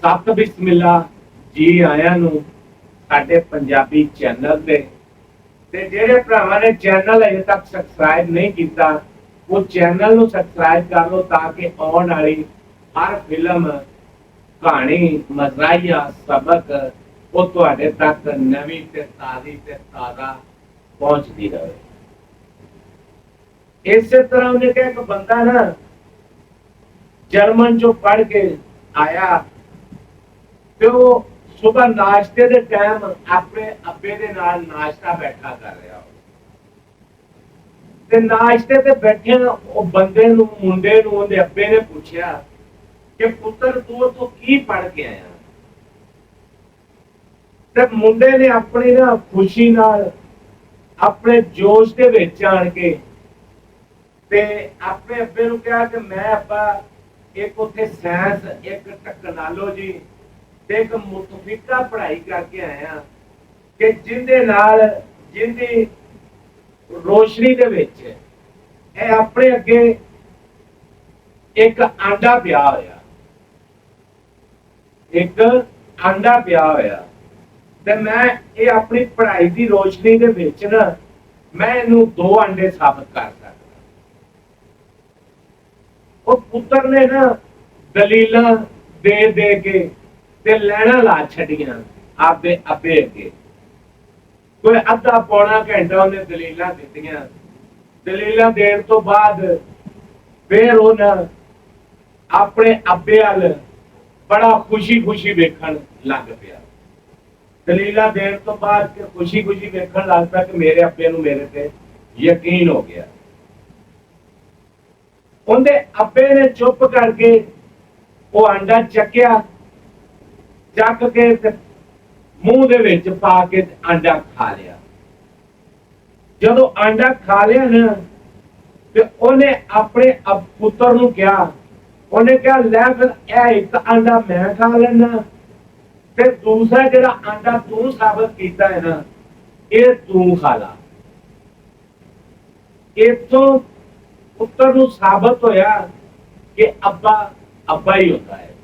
सत बिस्मिल्ला जी आया नू साडे पंजाबी चैनल ते जेड़े भरावां ने चैनल अजे तक सबसक्राइब नहीं किया वो चैनल नू सबसक्राइब कर लो ताकि आने वाली हर फिल्म कहानी मजराइया सबक वो तुहाडे तक नवी ते ताज़ी ते ताज़ा पहुंचती रहे। इस तरह उन्हें कहा एक बंदा ना जर्मन चो पढ़ के आया तो वो सुबह नाश्ते के टाइम अपने अब्बे दे नाल नाश्ता बैठा कर रहा ते नाश्ते ते बैठे वो बंदे नू मुंडे नू उहदे अब्बे ने पूछया कि पुत्र तू की पढ़ के आया। ते मुंडे ने अपनी ना खुशी नाल अपने जोश के विच आण के ते अपने अब्बे नू कहा कि मैं अब्बा एक उत्थे साइंस एक टैक्नोलॉजी एक मुतफिका पढ़ाई करके आया कि जिंदे नाल जिंदी रोशनी दे विच ए अपने अगे एक आंडा पिया होया एक आंडा पिया होया ते मैं ये अपनी पढ़ाई की रोशनी दे विच ना मैं इनू 2 अंडे साबित कर सकदा। वो पुत्र ने ना दलील दे दे के ते लैना ला छड़ियां आपदे अब्बे अगे कोई अद्धा पौना घंटा उन्हें दलील दित्तियां। दलील देने तो बाद फिर उन्हें अपने अब्बे अल बड़ा खुशी खुशी वेखण लग पिया। दलील देने तो बाद खुशी खुशी वेखण लग पिया कि मेरे अब्बे नूं मेरे ते यकीन हो गया। उनके अब्बे ने चुप करके वो अंडा चक्या चक के मुंह दे विच पा के अंडा खा लिया। जदों अंडा खा लिया ना ते उन्हें अपने पुत्र नूं कहा उन्हें कहा लै फिर यह एक अंडा मैं खा लेना फिर दूसरा जिहड़ा अंडा तू साबित किया है ना ये तू खा ला। इथों पुत्र नूं साबित होया कि अब्बा अब्बा ही होता है।